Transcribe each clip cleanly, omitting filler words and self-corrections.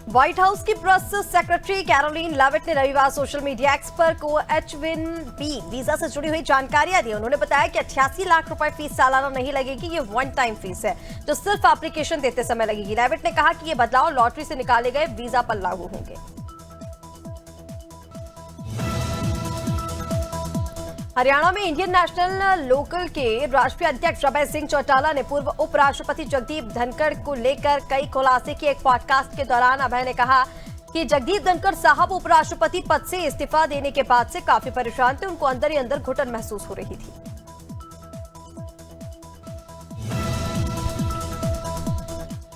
White house की press secretary Karoline Leavitt ने रविवार सोशल मीडिया एक्स पर को H-1B वीजा से जुड़ी हुई जानकारियां दी। उन्होंने बताया कि 88 लाख रुपए फीस सालाना नहीं लगेगी, ये वन टाइम फीस है जो सिर्फ एप्लीकेशन देते समय लगेगी। लेविट ने कहा कि ये बदलाव लॉटरी से निकाले गए वीजा पर लागू होंगे। हरियाणा में इंडियन नेशनल लोकल के राष्ट्रीय अध्यक्ष अभय सिंह चौटाला ने पूर्व उपराष्ट्रपति जगदीप धनखड़ को लेकर कई खुलासे किए। एक पॉडकास्ट के दौरान अभय ने कहा कि जगदीप धनखड़ साहब उपराष्ट्रपति पद से इस्तीफा देने के बाद से काफी परेशान थे, उनको अंदर ही अंदर घुटन महसूस हो रही थी।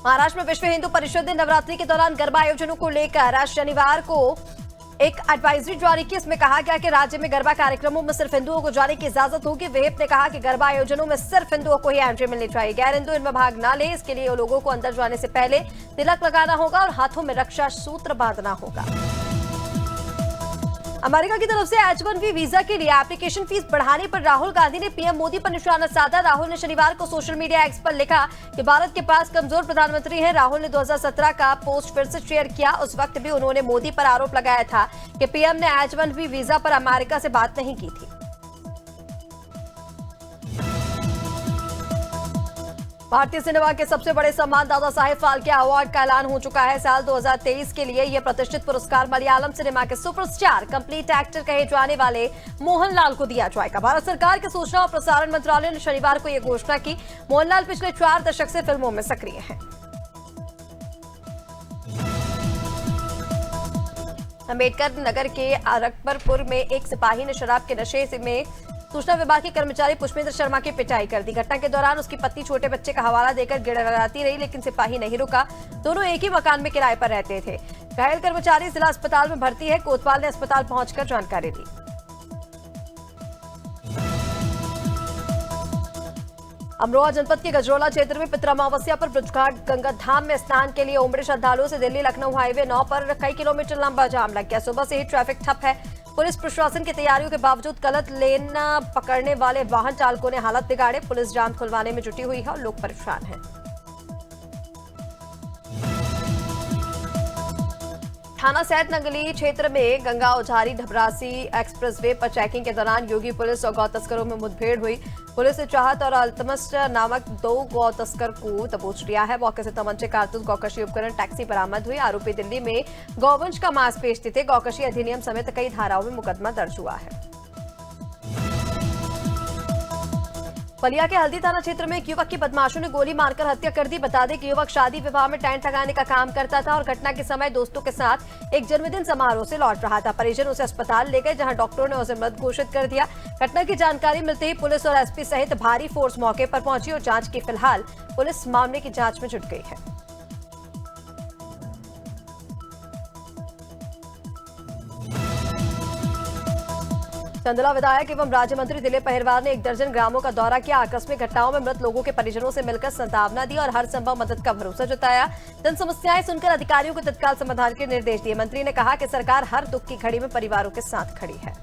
महाराष्ट्र में विश्व हिंदू परिषद ने नवरात्रि के दौरान गरबा आयोजनों को लेकर आज शनिवार को एक एडवाइजरी जारी की। इसमें कहा गया कि राज्य में गरबा कार्यक्रमों में सिर्फ हिंदुओं को जाने की इजाजत होगी। विहिप ने कहा कि गरबा आयोजनों में सिर्फ हिंदुओं को ही एंट्री मिलनी चाहिए, गैर हिंदू इनमें भाग न ले। इसके लिए लोगों को अंदर जाने से पहले तिलक लगाना होगा और हाथों में रक्षा सूत्र बांधना होगा। अमेरिका की तरफ से H-1B वीजा के लिए एप्लीकेशन फीस बढ़ाने पर राहुल गांधी ने पीएम मोदी पर निशाना साधा। राहुल ने शनिवार को सोशल मीडिया एक्स पर लिखा कि भारत के पास कमजोर प्रधानमंत्री हैं। राहुल ने 2017 का पोस्ट फिर से शेयर किया। उस वक्त भी उन्होंने मोदी पर आरोप लगाया था कि पीएम ने H-1B वीजा पर अमेरिका से बात नहीं की थी। भारतीय सिनेमा के सबसे बड़े सम्मान दादा साहेब फाल्के अवार्ड का ऐलान हो चुका है। साल 2023 के लिए यह प्रतिष्ठित पुरस्कार मलयालम सिनेमा के सुपरस्टार कंप्लीट एक्टर कहे जाने वाले मोहनलाल को दिया जाएगा। भारत सरकार के सूचना और प्रसारण मंत्रालय ने शनिवार को यह घोषणा की। मोहनलाल पिछले 4 दशक से फिल्मों में सक्रिय हैं। अम्बेडकर नगर के अकबरपुर में एक सिपाही ने शराब के नशे में सूचना विभाग के कर्मचारी पुष्पेंद्र शर्मा की पिटाई कर दी। घटना के दौरान उसकी पत्नी छोटे बच्चे का हवाला देकर गिड़गिड़ाती रही, लेकिन सिपाही नहीं रुका। दोनों एक ही मकान में किराए पर रहते थे। घायल कर्मचारी जिला अस्पताल में भर्ती है। कोतवाल ने अस्पताल पहुंचकर जानकारी दी। अमरोहा जनपद के गजरौला क्षेत्र में पितरामावस्या पर ब्रजघाट गंगा धाम में स्नान के लिए उमड़े श्रद्धालुओं से दिल्ली लखनऊ हाईवे 9 पर कई किलोमीटर लंबा जाम लग गया। सुबह से ही ट्रैफिक ठप है। पुलिस प्रशासन की तैयारियों के बावजूद गलत लेन पकड़ने वाले वाहन चालकों ने हालत बिगाड़े। पुलिस जाम खुलवाने में जुटी हुई है और लोग परेशान हैं। थाना सैद नगली क्षेत्र में गंगा उझारी ढबरासी एक्सप्रेसवे पर चेकिंग के दौरान योगी पुलिस और गौ तस्करों में मुठभेड़ हुई। पुलिस ने चाहत और अल्तमस नामक 2 गौ तस्कर को दबोच लिया है। मौके से तमंचे, कारतूस, गौकशी उपकरण, टैक्सी बरामद हुई। आरोपी दिल्ली में गौवंश का मांस बेचते थे। गौकशी अधिनियम समेत कई धाराओं में मुकदमा दर्ज हुआ है। बलिया के हल्दी थाना क्षेत्र में एक युवक की बदमाशों ने गोली मारकर हत्या कर दी। बता दें कि युवक शादी विवाह में टेंट लगाने का काम करता था और घटना के समय दोस्तों के साथ एक जन्मदिन समारोह से लौट रहा था। परिजन उसे अस्पताल ले गए, जहां डॉक्टरों ने उसे मृत घोषित कर दिया। घटना की जानकारी मिलते ही पुलिस और एसपी सहित भारी फोर्स मौके पर पहुंची और जांच की। फिलहाल पुलिस मामले की जांच में जुट गई है। चंदला विधायक एवं राज्य मंत्री दिलीप अहिरवार ने 1 दर्जन ग्रामों का दौरा किया। आकस्मिक घटनाओं में मृत लोगों के परिजनों से मिलकर सांत्वना दी और हर संभव मदद का भरोसा जताया। जन समस्याएं सुनकर अधिकारियों को तत्काल समाधान के निर्देश दिए। मंत्री ने कहा कि सरकार हर दुख की घड़ी में परिवारों के साथ खड़ी है।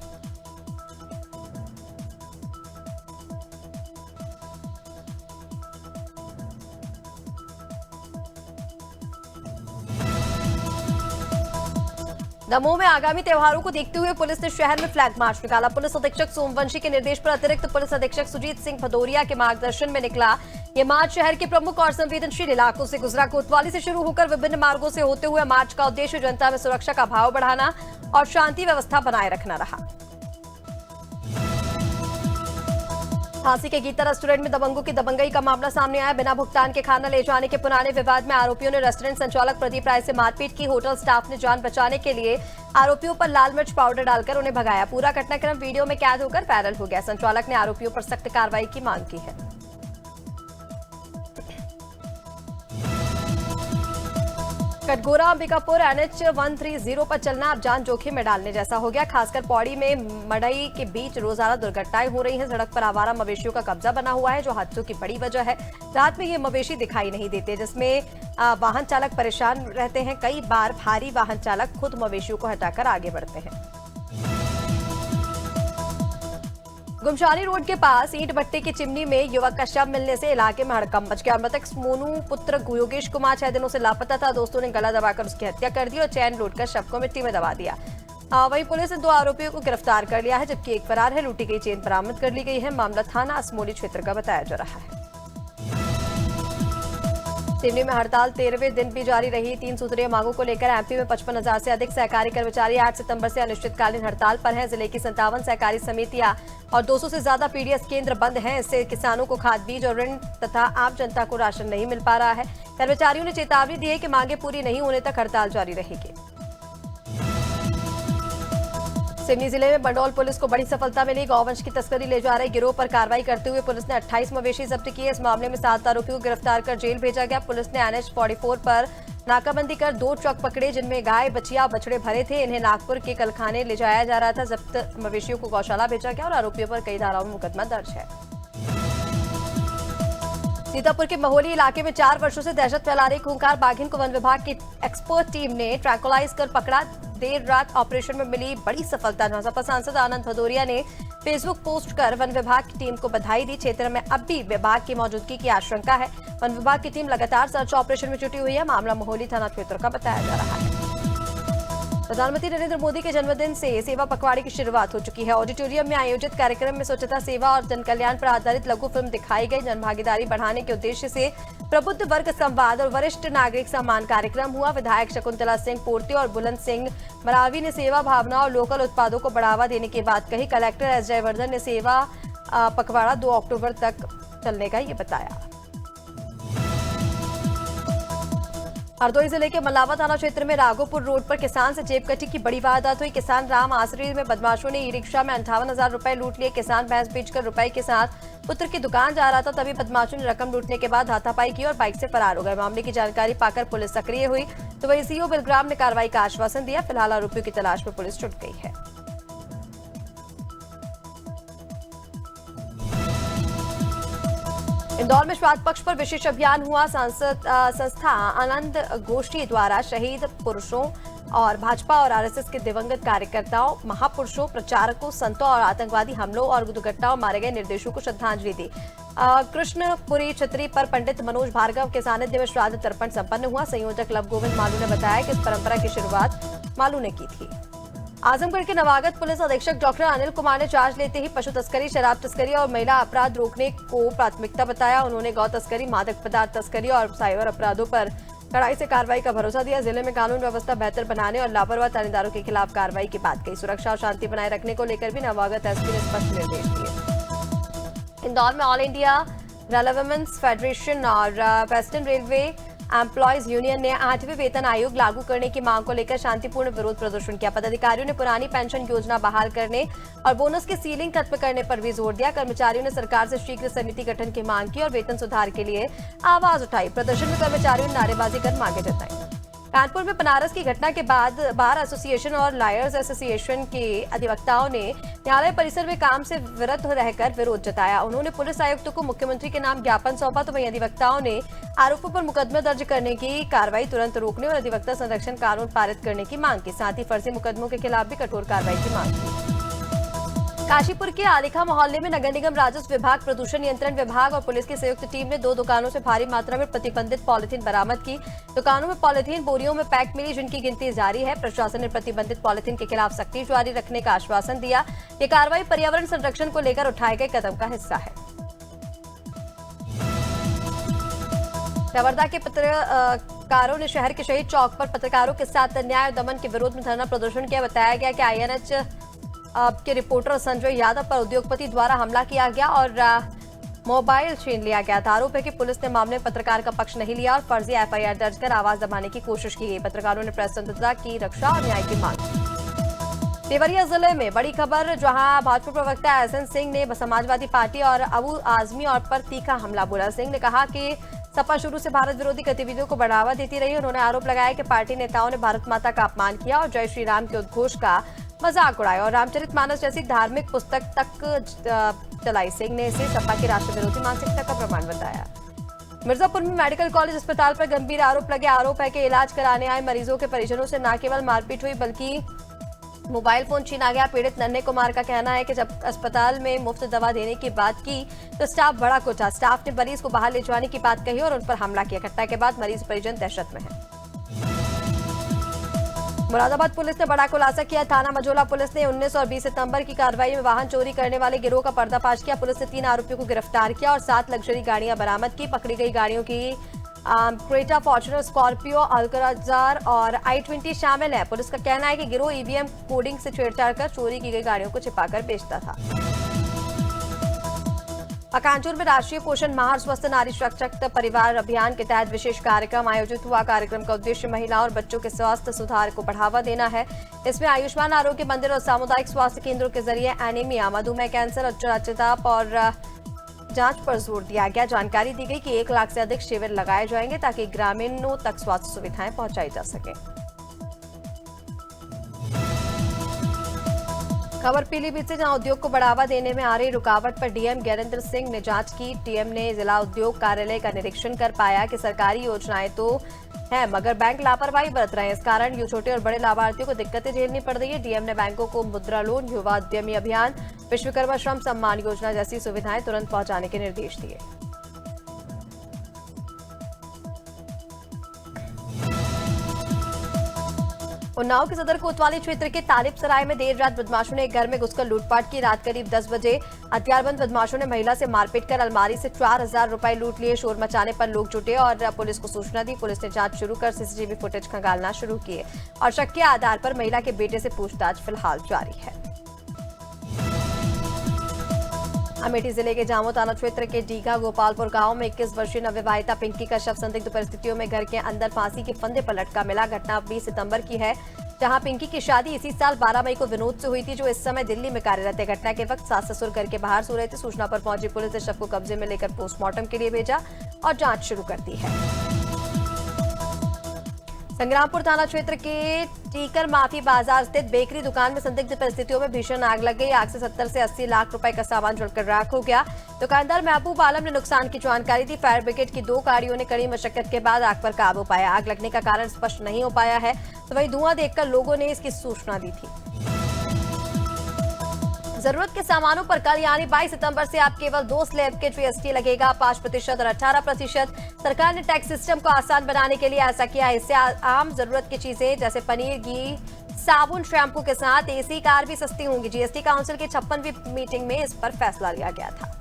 दमोह में आगामी त्योहारों को देखते हुए पुलिस ने शहर में फ्लैग मार्च निकाला। पुलिस अधीक्षक सोमवंशी के निर्देश पर अतिरिक्त पुलिस अधीक्षक सुजीत सिंह भदौरिया के मार्गदर्शन में निकला। ये मार्च शहर के प्रमुख और संवेदनशील इलाकों से गुजरा। कोतवाली से शुरू होकर विभिन्न मार्गों से होते हुए मार्च का उद्देश्य जनता में सुरक्षा का भाव बढ़ाना और शांति व्यवस्था बनाए रखना रहा। झांसी के गीता रेस्टोरेंट में दबंगों की दबंगई का मामला सामने आया। बिना भुगतान के खाना ले जाने के पुराने विवाद में आरोपियों ने रेस्टोरेंट संचालक प्रदीप राय से मारपीट की। होटल स्टाफ ने जान बचाने के लिए आरोपियों पर लाल मिर्च पाउडर डालकर उन्हें भगाया। पूरा घटनाक्रम वीडियो में कैद होकर वायरल हो गया। संचालक ने आरोपियों पर सख्त कार्रवाई की मांग की है। कटघोरा अंबिकापुर NH 130 पर चलना अब जान जोखिम में डालने जैसा हो गया। खासकर पौड़ी में मड़ई के बीच रोजाना दुर्घटनाएं हो रही हैं। सड़क पर आवारा मवेशियों का कब्जा बना हुआ है, जो हादसों की बड़ी वजह है। रात में ये मवेशी दिखाई नहीं देते, जिसमें वाहन चालक परेशान रहते हैं। कई बार भारी वाहन चालक खुद मवेशियों को हटाकर आगे बढ़ते हैं। गुमशानी रोड के पास ईंट भट्टे की चिमनी में युवक का शव मिलने से इलाके में हड़कंप मच गया। मृतक मोनू पुत्र योगेश कुमार 6 दिनों से लापता था। दोस्तों ने गला दबाकर उसकी हत्या कर दी और चैन लूटकर शव को मिट्टी में दबा दिया। वहीं पुलिस ने 2 आरोपियों को गिरफ्तार कर लिया है, जबकि एक फरार है। लूटी गई चेन बरामद कर ली गई है। मामला थाना असमोली क्षेत्र का बताया जा रहा है। सिवनी में हड़ताल 13वें दिन भी जारी रही। 3 सूत्रीय मांगों को लेकर एमपी में 55,000 से अधिक सहकारी कर्मचारी 8 सितंबर से अनिश्चितकालीन हड़ताल पर हैं। जिले की 57 सहकारी समितियां और 200 से ज्यादा पीडीएस केंद्र बंद हैं। इससे किसानों को खाद बीज और ऋण तथा आम जनता को राशन नहीं मिल पा रहा है। कर्मचारियों ने चेतावनी दी है कि मांगे पूरी नहीं होने तक हड़ताल जारी रहेगी। सिवनी जिले में बंडौल पुलिस को बड़ी सफलता मिली। गौवंश की तस्करी ले जा रहे गिरोह पर कार्रवाई करते हुए पुलिस ने 28 मवेशी जब्त किए। इस मामले में 7 आरोपियों को गिरफ्तार कर जेल भेजा गया। पुलिस ने NH 44 पर नाकाबंदी कर 2 ट्रक पकड़े, जिनमें गाय, बछिया, बछड़े भरे थे। इन्हें नागपुर के कलखाने ले जाया जा रहा था। जब्त मवेशियों को गौशाला भेजा गया और आरोपियों पर कई धाराओं में मुकदमा दर्ज है। सीतापुर के महोली इलाके में 4 वर्षों से दहशत फैला रही खूंखार बाघिन को वन विभाग की एक्सपर्ट टीम ने ट्रैंकुलाइज कर पकड़ा। देर रात ऑपरेशन में मिली बड़ी सफलता। सपा सांसद आनंद भदौरिया ने फेसबुक पोस्ट कर वन विभाग की टीम को बधाई दी। क्षेत्र में अब भी विभाग की मौजूदगी की आशंका है। वन विभाग की टीम लगातार सर्च ऑपरेशन में जुटी हुई है। मामला महोली थाना क्षेत्र का बताया जा रहा है। प्रधानमंत्री नरेंद्र मोदी के जन्मदिन से सेवा पखवाड़े की शुरुआत हो चुकी है। ऑडिटोरियम में आयोजित कार्यक्रम में स्वच्छता, सेवा और जन कल्याण पर आधारित लघु फिल्म दिखाई गई। जनभागीदारी बढ़ाने के उद्देश्य से प्रबुद्ध वर्ग संवाद और वरिष्ठ नागरिक सम्मान कार्यक्रम हुआ। विधायक शकुंतला सिंह पोर्ते और बुलंद सिंह मरावी ने सेवा भावना और लोकल उत्पादों को बढ़ावा देने की बात कही। कलेक्टर एस जयवर्धन ने सेवा पखवाड़ा 2 अक्टूबर तक चलने का ये बताया। हरदोई जिले के मल्लावा थाना क्षेत्र में राघोपुर रोड पर किसान से जेबकटी की बड़ी वारदात हुई। किसान राम आसरी में बदमाशों ने ई रिक्शा में 58,000 रुपए लूट लिए। किसान भैंस बेचकर रुपए के साथ पुत्र की दुकान जा रहा था, तभी बदमाशों ने रकम लूटने के बाद हाथापाई की और बाइक से फरार हो गए। मामले की जानकारी पाकर पुलिस सक्रिय हुई, तो वही सीओ बिलग्राम ने कार्रवाई का आश्वासन दिया। फिलहाल आरोपियों की तलाश में पुलिस जुट गई है। इंदौर में श्राद्ध पक्ष पर विशेष अभियान हुआ। संस्था आनंद गोष्ठी द्वारा शहीद पुरुषों और भाजपा और आरएसएस के दिवंगत कार्यकर्ताओं, महापुरुषों, प्रचारकों, संतों और आतंकवादी हमलों और दुर्घटनाओं मारे गए निर्देशों को श्रद्धांजलि दी। कृष्णपुरी छतरी पर पंडित मनोज भार्गव के सानिध्य में श्राद्ध तर्पण संपन्न हुआ। संयोजक लव गोविंद मालू ने बताया कि इस परंपरा की शुरुआत मालू ने की थी। आजमगढ़ के नवागत पुलिस अधीक्षक डॉक्टर अनिल कुमार ने चार्ज लेते ही पशु तस्करी, शराब तस्करी और महिला अपराध रोकने को प्राथमिकता बताया। उन्होंने गौ तस्करी, मादक पदार्थ तस्करी और साइबर अपराधों पर कड़ाई से कार्रवाई का भरोसा दिया। जिले में कानून व्यवस्था बेहतर बनाने और लापरवाह थानेदारों के खिलाफ कार्रवाई की बात कही। सुरक्षा और शांति बनाए रखने को लेकर भी नवागत एसपी ने स्पष्ट निर्देश दिए। इंदौर में ऑल इंडिया रेलवेमेंट्स फेडरेशन और वेस्टर्न रेलवे एम्प्लॉयज यूनियन ने 8वें वेतन आयोग लागू करने की मांग को लेकर शांतिपूर्ण विरोध प्रदर्शन किया। पदाधिकारियों ने पुरानी पेंशन योजना बहाल करने और बोनस की सीलिंग खत्म करने पर भी जोर दिया। कर्मचारियों ने सरकार से शीघ्र समिति गठन की मांग की और वेतन सुधार के लिए आवाज उठाई। प्रदर्शन में कर्मचारियों ने नारेबाजी कर मांगे जताई। कानपुर में बनारस की घटना के बाद बार एसोसिएशन और लॉयर्स एसोसिएशन के अधिवक्ताओं ने न्यायालय परिसर में काम से विरत रहकर विरोध जताया। उन्होंने पुलिस आयुक्त को मुख्यमंत्री के नाम ज्ञापन सौंपा, तो वहीं अधिवक्ताओं ने आरोपों पर मुकदमे दर्ज करने की कार्रवाई तुरंत रोकने और अधिवक्ता संरक्षण कानून पारित करने की मांग की। साथ ही फर्जी मुकदमों के खिलाफ भी कठोर कार्रवाई की मांग की। काशीपुर के आलिखा मोहल्ले में नगर निगम राजस्व विभाग, प्रदूषण नियंत्रण विभाग और पुलिस की संयुक्त टीम ने 2 दुकानों से भारी मात्रा में प्रतिबंधित पॉलिथीन बरामद की। दुकानों में पॉलिथीन बोरियों में पैक मिली, जिनकी गिनती जारी है। प्रशासन ने प्रतिबंधित पॉलिथीन के खिलाफ सख्ती जारी रखने का आश्वासन दिया। ये कार्रवाई पर्यावरण संरक्षण को लेकर उठाए गए कदम का हिस्सा है। रवरदा के पत्रकारों ने शहर के शहीद चौक पर पत्रकारों के साथ न्याय और दमन के विरोध में धरना प्रदर्शन किया। बताया गया कि INH के रिपोर्टर संजय यादव पर उद्योगपति द्वारा हमला किया गया और मोबाइल छीन लिया गया था। आरोप है कि पुलिस ने मामले में पत्रकार का पक्ष नहीं लिया और फर्जी FIR दर्ज कर आवाज दबाने की कोशिश की गई। पत्रकारों ने प्रेस स्वतंत्रता की रक्षा और न्याय की मांग की। देवरिया जिले में बड़ी खबर, जहां भाजपा प्रवक्ता एहसन सिंह ने समाजवादी पार्टी और अबू आजमी और पर तीखा हमला बोला। सिंह ने कहा कि सपा शुरू से भारत विरोधी गतिविधियों को बढ़ावा देती रही। उन्होंने आरोप लगाया कि पार्टी नेताओं ने भारत माता का अपमान किया और जय श्री राम के उद्घोष का मजाक उड़ाया और रामचरितमानस जैसी धार्मिक पुस्तक तक चलाई। सिंह ने इसे सपा की राष्ट्र विरोधी मानसिकता का प्रमाण बताया। मिर्जापुर में मेडिकल कॉलेज अस्पताल पर गंभीर आरोप लगे। आरोप है कि इलाज कराने आए मरीजों के परिजनों से न केवल मारपीट हुई, बल्कि मोबाइल फोन छीना गया। पीड़ित नन्हे कुमार का कहना है कि जब अस्पताल में मुफ्त दवा देने की बात की तो स्टाफ बड़ा कुचा। स्टाफ ने मरीज को बाहर ले जाने की बात कही और उन पर हमला किया। घटना के बाद मरीज परिजन दहशत में है। मुरादाबाद पुलिस ने बड़ा खुलासा किया। थाना मझोला पुलिस ने 19 और 20 सितंबर की कार्रवाई में वाहन चोरी करने वाले गिरोह का पर्दाफाश किया। पुलिस ने 3 आरोपियों को गिरफ्तार किया और 7 लग्जरी गाड़ियां बरामद की। पकड़ी गई गाड़ियों की क्रेटा, फॉर्च्यूनर, स्कॉर्पियो, अल्काजार और i20 शामिल है। पुलिस का कहना है कि गिरोह ईवीएम कोडिंग से छेड़छाड़ कर चोरी की गई गाड़ियों को छिपाकर बेचता था। कानपुर में राष्ट्रीय पोषण माह और स्वस्थ नारी सशक्त परिवार अभियान के तहत विशेष कार्यक्रम आयोजित हुआ। कार्यक्रम का उद्देश्य महिला और बच्चों के स्वास्थ्य सुधार को बढ़ावा देना है। इसमें आयुष्मान आरोग्य मंदिर और सामुदायिक स्वास्थ्य केंद्रों के जरिए एनीमिया, मधुमेह, कैंसर, उच्च रक्तचाप और जांच पर जोर दिया गया। जानकारी दी गई कि 1 लाख से अधिक शिविर लगाए जाएंगे ताकि ग्रामीणों तक स्वास्थ्य सुविधाएं पहुंचाई जा सके। खबर पीलीभीत से, जहां उद्योग को बढ़ावा देने में आ रही रुकावट पर डीएम ज्ञानेंद्र सिंह ने जांच की। डीएम ने जिला उद्योग कार्यालय का निरीक्षण कर पाया कि सरकारी योजनाएं तो है मगर बैंक लापरवाही बरत रहे हैं। इस कारण छोटे और बड़े लाभार्थियों को दिक्कतें झेलनी पड़ रही है। डीएम ने बैंकों को मुद्रा लोन, युवा उद्यमी अभियान, विश्वकर्मा श्रम सम्मान योजना जैसी सुविधाएं तुरंत पहुंचाने के निर्देश दिए। उन्नाव के सदर कोतवाली क्षेत्र के तालिब सराय में देर रात बदमाशों ने एक घर में घुसकर लूटपाट की। रात करीब 10 बजे हथियारबंद बदमाशों ने महिला से मारपीट कर अलमारी से 4000 रुपए लूट लिए। शोर मचाने पर लोग जुटे और पुलिस को सूचना दी। पुलिस ने जांच शुरू कर सीसीटीवी फुटेज खंगालना शुरू किए और शक के आधार पर महिला के बेटे से पूछताछ फिलहाल जारी है। अमेठी जिले के जामो थाना क्षेत्र के डीगा गोपालपुर गांव में 21 वर्षीय नवविवाहिता पिंकी का शव संदिग्ध परिस्थितियों में घर के अंदर फांसी के फंदे पर लटका मिला। घटना 20 सितंबर की है, जहां पिंकी की शादी इसी साल 12 मई को विनोद से हुई थी, जो इस समय दिल्ली में कार्यरत है। घटना के वक्त सास ससुर घर के बाहर सो रहे थे। सूचना पर पहुंची पुलिस ने शव को कब्जे में लेकर पोस्टमार्टम के लिए भेजा और जांच शुरू कर दी है। संग्रामपुर थाना क्षेत्र के टीकर माफी बाजार स्थित बेकरी दुकान में संदिग्ध परिस्थितियों में भीषण आग लग गई। आग से 70 से 80 लाख रुपए का सामान जलकर राख हो गया। दुकानदार महबूब आलम ने नुकसान की जानकारी दी। फायर ब्रिगेड की 2 गाड़ियों ने कड़ी मशक्कत के बाद आग पर काबू पाया। आग लगने का कारण स्पष्ट नहीं हो पाया है, तो वहीं धुआं देखकर लोगों ने इसकी सूचना दी थी। जरूरत के सामानों पर कल यानी 22 सितंबर से आप केवल 2 स्लैब के जीएसटी लगेगा, 5% और 18%। सरकार ने टैक्स सिस्टम को आसान बनाने के लिए ऐसा किया है। इससे आम जरूरत की चीजें जैसे पनीर, घी, साबुन, शैम्पू के साथ एसी, कार भी सस्ती होंगी। जीएसटी काउंसिल की 56वीं मीटिंग में इस पर फैसला लिया गया था।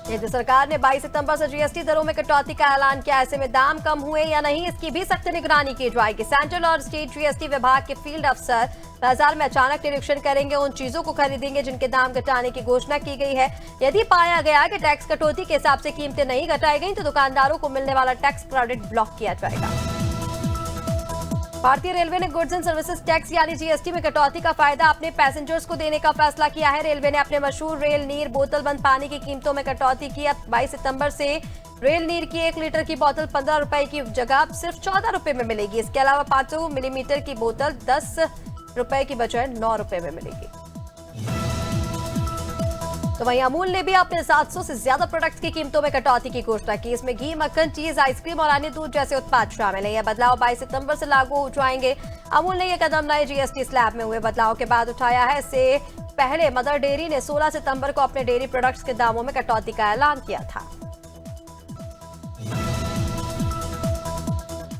केंद्र सरकार ने 22 सितंबर से जीएसटी दरों में कटौती का ऐलान किया। ऐसे में दाम कम हुए या नहीं, इसकी भी सख्त निगरानी की जाएगी। सेंट्रल और स्टेट जीएसटी विभाग के फील्ड अफसर बाजार में अचानक निरीक्षण करेंगे, उन चीजों को खरीदेंगे जिनके दाम घटाने की घोषणा की गई है। यदि पाया गया कि टैक्स कटौती के हिसाब से कीमतें नहीं घटाई गई तो दुकानदारों को मिलने वाला टैक्स क्रेडिट ब्लॉक किया जाएगा। भारतीय रेलवे ने गुड्स एंड सर्विसेज टैक्स यानी जीएसटी में कटौती का फायदा अपने पैसेंजर्स को देने का फैसला किया है। रेलवे ने अपने मशहूर रेल नीर बोतल बंद पानी की कीमतों में कटौती की। अब 22 सितंबर से रेल नीर की 1 लीटर की बोतल 15 रुपए की जगह सिर्फ 14 रुपए में मिलेगी। इसके अलावा 500 मिलीमीटर की बोतल 10 रुपए की बजाय 9 रुपए में मिलेगी। तो वहीं अमूल ने भी अपने 700 से ज्यादा प्रोडक्ट्स की कीमतों में कटौती की घोषणा की। इसमें घी, मक्खन, चीज, आइसक्रीम और अन्य दूध जैसे उत्पाद शामिल हैं। यह बदलाव 22 सितंबर से लागू हो जाएंगे। अमूल ने यह कदम नए जीएसटी स्लैब में हुए बदलाव के बाद उठाया है। इससे पहले मदर डेयरी ने 16 सितंबर को अपने डेयरी प्रोडक्ट्स के दामों में कटौती का ऐलान किया था।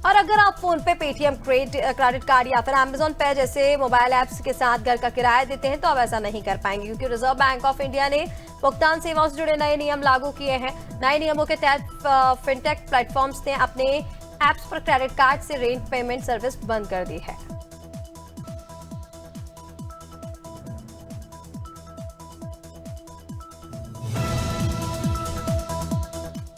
और अगर आप फोन पे, पेटीएम, क्रेडिट कार्ड या फिर अमेजॉन पे जैसे मोबाइल ऐप्स के साथ घर का किराया देते हैं तो अब ऐसा नहीं कर पाएंगे, क्योंकि रिजर्व बैंक ऑफ इंडिया ने भुगतान सेवाओं से जुड़े नए नियम लागू किए हैं। नए नियमों के तहत फिनटेक प्लेटफॉर्म्स ने अपने ऐप्स पर क्रेडिट कार्ड से रेंट पेमेंट सर्विस बंद कर दी है।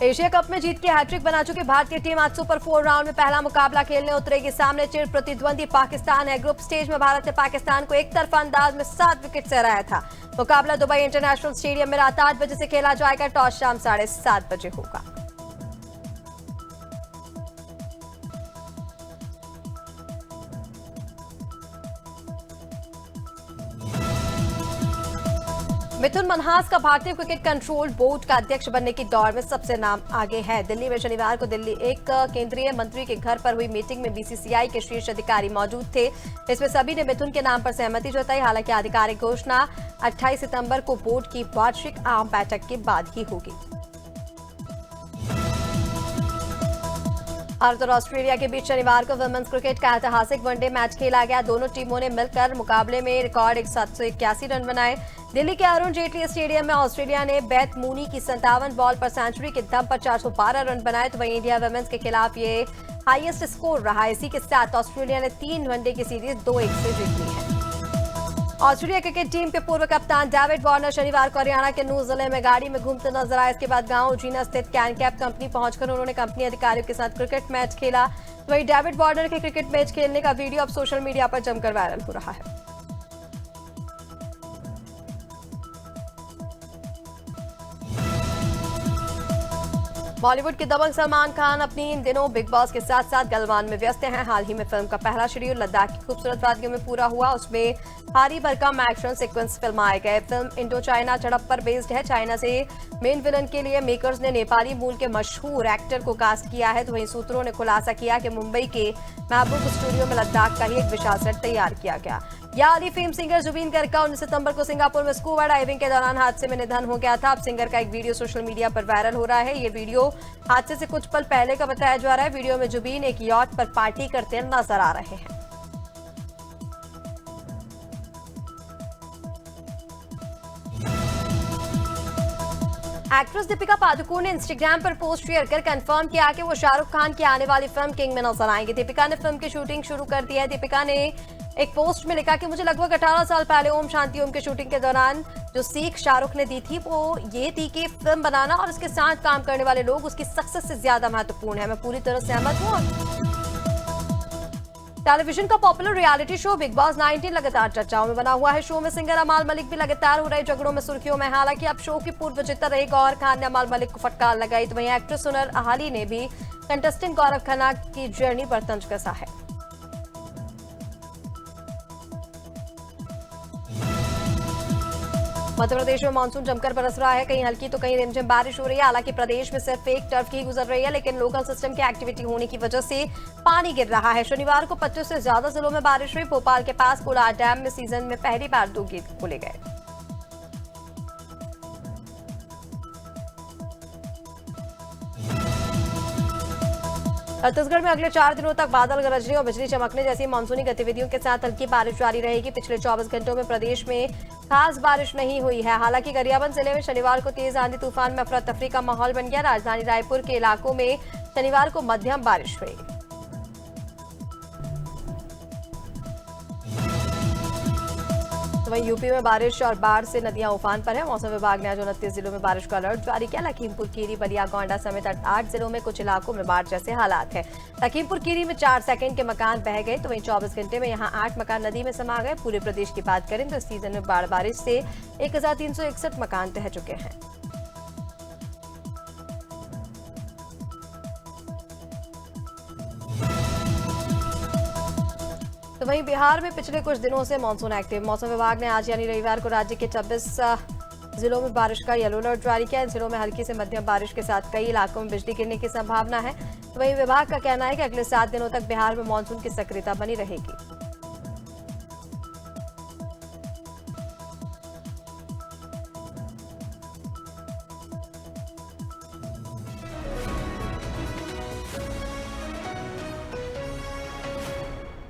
एशिया कप में जीत के हैट्रिक बना चुकी भारतीय टीम आज सुपर 4 राउंड में पहला मुकाबला खेलने उतरेगी। सामने चिर प्रतिद्वंदी पाकिस्तान है। ग्रुप स्टेज में भारत ने पाकिस्तान को एक तरफा अंदाज में 7 विकेट से हराया था। मुकाबला दुबई इंटरनेशनल स्टेडियम में रात 8 बजे से खेला जाएगा। टॉस शाम 7:30 बजे होगा। मिथुन मनहास का भारतीय क्रिकेट कंट्रोल बोर्ड का अध्यक्ष बनने की दौड़ में सबसे नाम आगे है। दिल्ली में शनिवार को दिल्ली एक केंद्रीय मंत्री के घर पर हुई मीटिंग में बीसीसीआई के शीर्ष अधिकारी मौजूद थे। इसमें सभी ने मिथुन के नाम पर सहमति जताई। हालांकि आधिकारिक घोषणा 28 सितंबर को बोर्ड की वार्षिक आम बैठक के बाद ही होगी। भारत और ऑस्ट्रेलिया के बीच शनिवार को वुमेन्स क्रिकेट का ऐतिहासिक वनडे मैच खेला गया। दोनों टीमों ने मिलकर मुकाबले में रिकॉर्ड 781 रन बनाए। दिल्ली के अरुण जेटली स्टेडियम में ऑस्ट्रेलिया ने बेथ मूनी की 57 बॉल पर सेंचुरी के दम पर 412 रन बनाए, तो वहीं इंडिया वुमेन्स के खिलाफ ये हाईएस्ट स्कोर रहा। इसी के साथ ऑस्ट्रेलिया ने 3 वनडे की सीरीज 2-1 से जीत ली है। ऑस्ट्रेलिया क्रिकेट टीम के पूर्व कप्तान डेविड वार्नर शनिवार को हरियाणा के नूह जिले में गाड़ी में घूमते नजर आए। इसके बाद गांव जीना स्थित कैनकैप कंपनी पहुंचकर उन्होंने कंपनी अधिकारियों के साथ क्रिकेट मैच खेला। वहीं डेविड वार्नर के क्रिकेट मैच खेलने का वीडियो अब सोशल मीडिया पर जमकर वायरल हो रहा है। बॉलीवुड के दबंग सलमान खान अपनी इन दिनों बिग बॉस के साथ साथ गलवान में व्यस्त हैं। हाल ही में फिल्म का पहला शेड्यूल लद्दाख की खूबसूरत वादियों में पूरा हुआ। उसमें भारी भरकम एक्शन सीक्वेंस फिल्माए गए। फिल्म इंडो चाइना झड़प पर बेस्ड है। चाइना से मेन विलन के लिए मेकर्स ने नेपाली मूल के मशहूर एक्टर को कास्ट किया है, तो वहीं सूत्रों ने खुलासा किया कि मुंबई के महबूब स्टूडियो में लद्दाख का ही एक विशाल सेट तैयार किया गया। याली फेम सिंगर जुबीन गर्ग का 19 सितंबर को सिंगापुर में स्कूबा डाइविंग के दौरान हादसे में निधन हो गया था। अब सिंगर का एक वीडियो सोशल मीडिया पर वायरल हो रहा है। ये वीडियो हादसे से कुछ पल पहले का बताया जा रहा है। वीडियो में जुबीन एक यॉट पर पार्टी करते नजर आ रहे हैं। एक्ट्रेस दीपिका पादुकोण ने इंस्टाग्राम पर पोस्ट शेयर कर कंफर्म किया कि वो शाहरुख खान की आने वाली फिल्म किंग में नजर आएंगे। दीपिका ने फिल्म की शूटिंग शुरू कर दी है। दीपिका ने एक पोस्ट में लिखा कि मुझे लगभग 18 साल पहले ओम शांति ओम की शूटिंग के दौरान जो सीख शाहरुख ने दी थी वो ये थी कि फिल्म बनाना और उसके साथ काम करने वाले लोग उसकी सक्सेस से ज्यादा महत्वपूर्ण है। मैं पूरी तरह सहमत हूँ। टेलीविजन का popular reality show big boss 19 लगातार चर्चाओं में बना हुआ है। शो में सिंगर अमाल मलिक भी लगातार हो रहे झगड़ों में सुर्खियों में। हालांकि अब शो की पूर्व विजेता रही गौहर खान ने अमाल मलिक को फटकार लगाई, तो वहीं एक्ट्रेस सुनर अहाली ने भी कंटेस्टेंट गौरव खन्ना की जर्नी पर तंज कसा है। मध्य प्रदेश में मानसून जमकर बरस रहा है। कहीं हल्की तो कहीं रिमझिम बारिश हो रही है। हालांकि प्रदेश में सिर्फ एक टर्फ ही गुजर रही है, लेकिन लोकल सिस्टम की एक्टिविटी होने की वजह से पानी गिर रहा है। शनिवार को 25 से ज्यादा जिलों में बारिश हुई। भोपाल के पास कोलार डैम में सीजन में पहली बार 2 गेट खोले गए। छत्तीसगढ़ में अगले 4 दिनों तक बादल गरजने और बिजली चमकने जैसी मानसूनी गतिविधियों के साथ हल्की बारिश जारी रहेगी। पिछले 24 घंटों में प्रदेश में खास बारिश नहीं हुई है। हालांकि गरियाबंद जिले में शनिवार को तेज आंधी तूफान में अफरा तफरी का माहौल बन गया। राजधानी रायपुर के इलाकों में शनिवार को मध्यम बारिश हुई। तो वहीं यूपी में बारिश और बाढ़ से नदियां उफान पर है। मौसम विभाग ने आज 29 जिलों में बारिश का अलर्ट जारी किया। लखीमपुर खीरी, बलिया, गोंडा समेत 8 जिलों में कुछ इलाकों में बाढ़ जैसे हालात है। लखीमपुर खीरी में 4 सेकंड के मकान बह गए, तो वहीं 24 घंटे में यहां 8 मकान नदी में समा गए। पूरे प्रदेश की बात करें तो इस सीजन में बाढ़ बारिश से 1361 मकान बह चुके हैं। तो वहीं बिहार में पिछले कुछ दिनों से मानसून एक्टिव। मौसम विभाग ने आज यानी रविवार को राज्य के 26 जिलों में बारिश का येलो अलर्ट जारी किया। इन जिलों में हल्की से मध्यम बारिश के साथ कई इलाकों में बिजली गिरने की संभावना है। तो वहीं विभाग का कहना है कि अगले 7 दिनों तक बिहार में मानसून की सक्रियता बनी रहेगी।